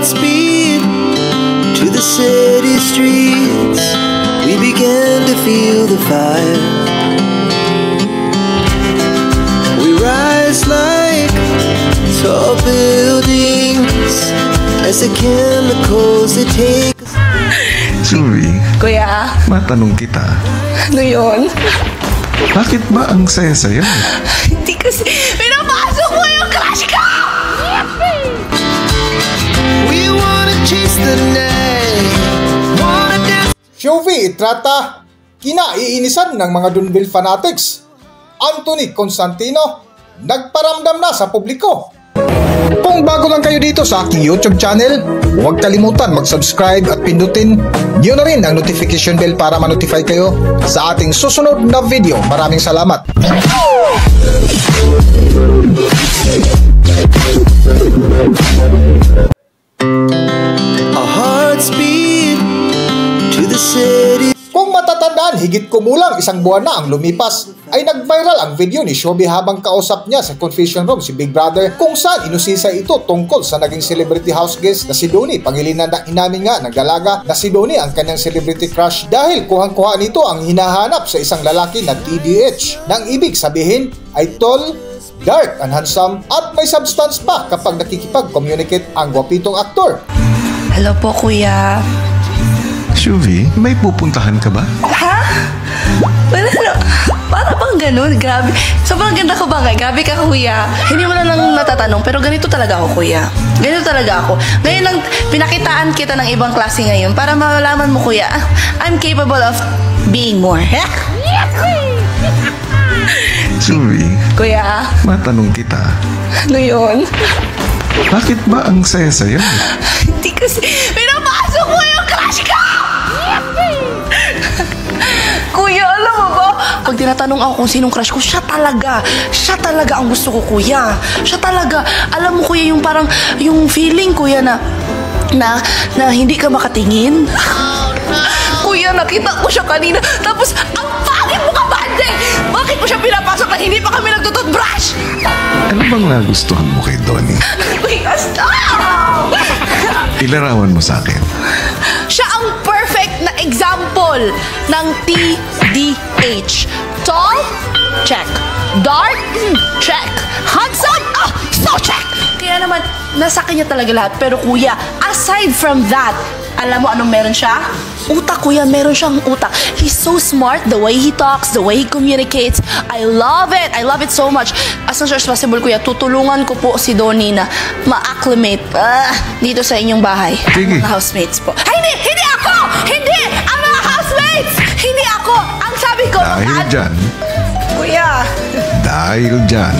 hearts beat to the city streets. We began to feel the fire. We rise like tall buildings as the chemicals they take us. Suri, Kuya, matanong kita, ano yun? bakit ba ang saya-saya? Hindi kasi, pinapasok mo yung crush ko! We wanna chase the night, wanna dance. Shovie itrata, kinaiinisan ng mga Dunville fanatics. Anthony Constantino, nagparamdam na sa publiko. Kung bago lang kayo dito sa aking YouTube channel, huwag kalimutan mag-subscribe at pindutin nyo na rin ang notification bell para ma-notify kayo sa ating susunod na video. Maraming salamat! Our hearts beat to the city. Kung matatandaan, higit kumulang isang buwan na ang lumipas, ay nag-viral ang video ni Shovie habang kausap niya sa confession room si Big Brother, kung saan inusisa ito tungkol sa naging celebrity house guest na si Donnie. Pangilinan na inamin nga ng dalaga na si Donnie ang kanyang celebrity crush dahil kuhang-kuha nito ang hinahanap sa isang lalaki na TDH. Nang ibig sabihin ay tall, dark and handsome at may substance pa kapag nakikipag-communicate ang gwapitong aktor. Hello po, kuya. Suri, may pupuntahan ka ba? Ha? Para bang ganun? Grabe. Sobrang ganda ko ba nga? Grabe ka, kuya. Hindi mo na lang natatanong, pero ganito talaga ako, kuya. Ganito talaga ako. Ngayon lang, pinakitaan kita ng ibang klase ngayon para malalaman mo, kuya, I'm capable of being more. Suri, Kuya, matanong kita, ano yun? bakit ba ang saya-saya? Hindi kasi, pinapasok mo yung crush ko! Kuya, alam mo ba? Pag tinatanong ako kung sinong crush ko, siya talaga ang gusto ko, kuya. Siya talaga. Alam mo, kuya, yung parang, yung feeling, kuya, na hindi ka makatingin. Kuya, nakita ko siya kanina. Tapos, ang pangit mo ka, bande! Bakit mo siya pinapasok na hindi pa kami nagtututbrush? Ano bang nagustuhan mo kay Donnie? Kuya, stop! Ilarawan mo sa akin. Siya ang perfect na example ng TDH. Tall? Check. Dark? Check. Handsome? So check! Kaya naman, nasa kanya talaga lahat. Pero kuya, aside from that, alam mo anong meron siya? Utak, kuya. Meron siyang utak. He's so smart. The way he talks, the way he communicates. I love it. I love it so much. As much as possible, kuya, tutulungan ko po si Donnie na ma-acclimate dito sa inyong bahay. Sige. Ang mga housemates po. Ay, hindi ako! Hindi! Ang mga housemates! Hindi ako! Ang sabi ko... Dahil dyan, Kuya! dahil dyan,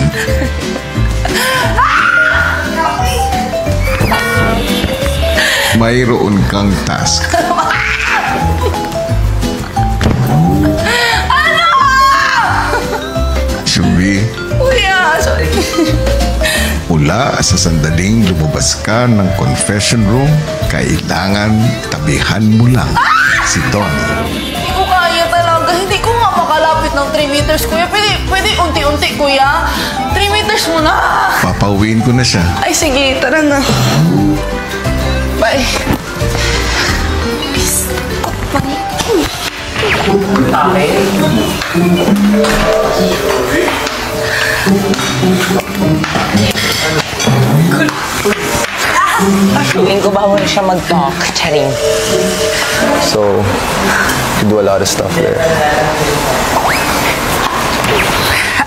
mayroon kang task. Ano? Suri, Kuya, sorry. mula sa sandaling lumabas ka ng confession room, kailangan tabihan mo lang si Donnie. Hindi ko kaya talaga. Hindi ko nga makalapit ng 3 meters, kuya. Pwede unti-unti, kuya. 3 meters muna. Papauwiin ko na siya. Ay, sige. Tara na. Bye. Peace. Feeling ko ba mo na siya mag-talk, Charing? So, you do a lot of stuff there.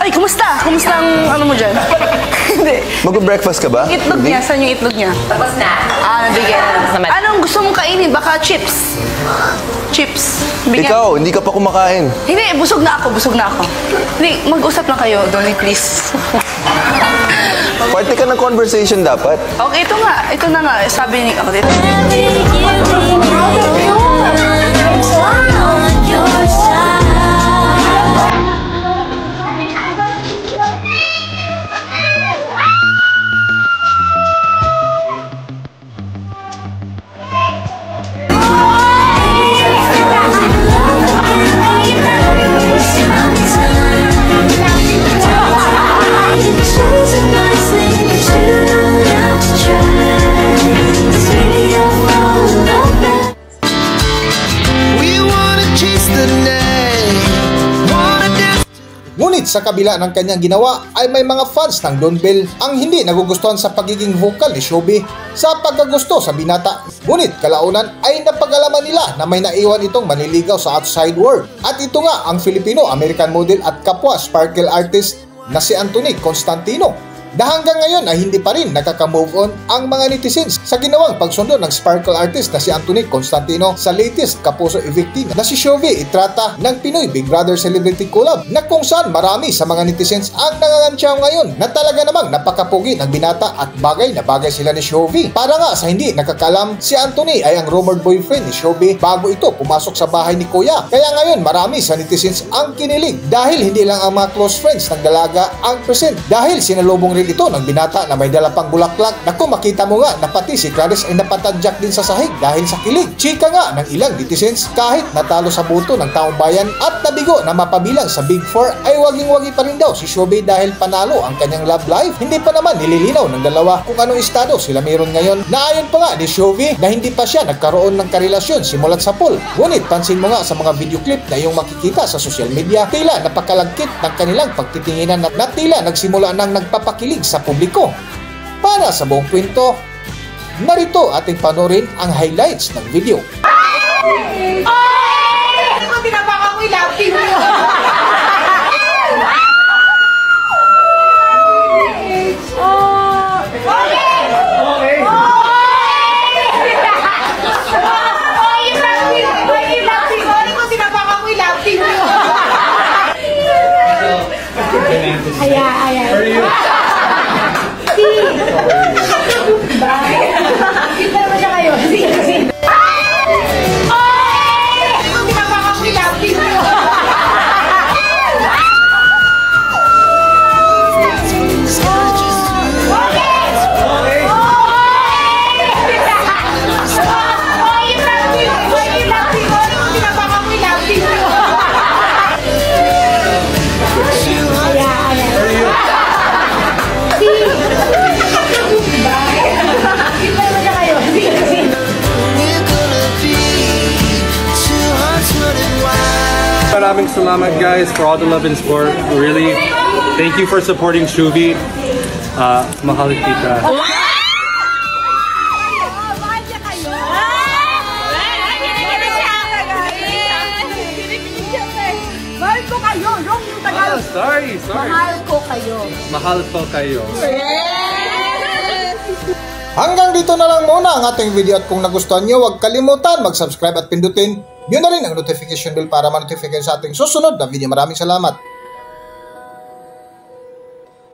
Ay, kumusta? Kumusta ang ano mo dyan? Hindi. Mag-breakfast ka ba? Itlog niya. Saan yung itlog niya? Tapos na. Nabigyan na. Naman. Anong gusto mong kainin? Baka chips. Chips. Bigyan. Ikaw, hindi ka pa kumakain. Hindi, busog na ako. Hindi, mag-usap lang kayo, Donnie, please. Parte ka ng conversation dapat. Okay, ito nga. Ito na nga. Sabi ni ako dito. Choose a nice thing, but you don't have to try. Ngunit sa kabila ng kanyang ginawa ay may mga fans ng Don Bell ang hindi nagugustuhan sa pagiging vocal ni Showbiz sa pagkagusto sa binata. Ngunit kalaunan ay napag-alaman nila na may naiwan itong manliligaw sa outside world. At ito nga ang Filipino-American model at kapwa sparkle artist na si Anthony Constantino. Na hanggang ngayon ay hindi pa rin nakaka-move on ang mga netizens sa ginawang pagsundo ng sparkle artist na si Anthony Constantino sa latest kapuso evictee na si Showbiz itrata ng Pinoy Big Brother Celebrity Collab, na kung saan marami sa mga netizens ang nangangantyaw ngayon na talaga namang napakapugi ng binata at bagay na bagay sila ni Showbiz. Para nga sa hindi nakakalam, si Anthony ay ang rumored boyfriend ni Showbiz bago ito pumasok sa bahay ni Kuya. Kaya ngayon marami sa netizens ang kinilig dahil hindi lang ang mga close friends ng dalaga ang present, dahil sinalubong rin ito ng binata na may dala pang bulaklak. Naku, makita mo nga na pati si Clarice ay napatadyak din sa sahig dahil sa kilig. Chika nga ng ilang netizens, kahit natalo sa boto ng taong bayan at nabigo na mapabilang sa Big Four ay waging-wagi pa rin daw si Showbiz dahil panalo ang kanyang love life. Hindi pa naman nililinaw ng dalawa kung anong estado sila mayroon ngayon. Naayon pa nga ni Showbiz na hindi pa siya nagkaroon ng karelasyon simulat sa pool. Ngunit pansin mo nga sa mga video clip na iyong makikita sa social media, tila napakalagkit ng kanilang pagtitinginan na tila nagsimula nang nagpapakilig sa publiko. Para sa buong kwento, narito ating panorin ang highlights ng video. Kung tinapakan ko ilapin mo. Maraming salamat guys for all the love and support. Really, thank you for supporting Showbiz. Mahal kita. Mahal ko kayo. Wrong yung Tagalog. Sorry. Mahal ko kayo. Mahal ko kayo. Hanggang dito na lang muna ang ating video, at kung nagustuhan nyo, huwag kalimutan mag-subscribe at pindutin yun na rin ang notification bell para ma-notify sa ating susunod na video. Maraming salamat.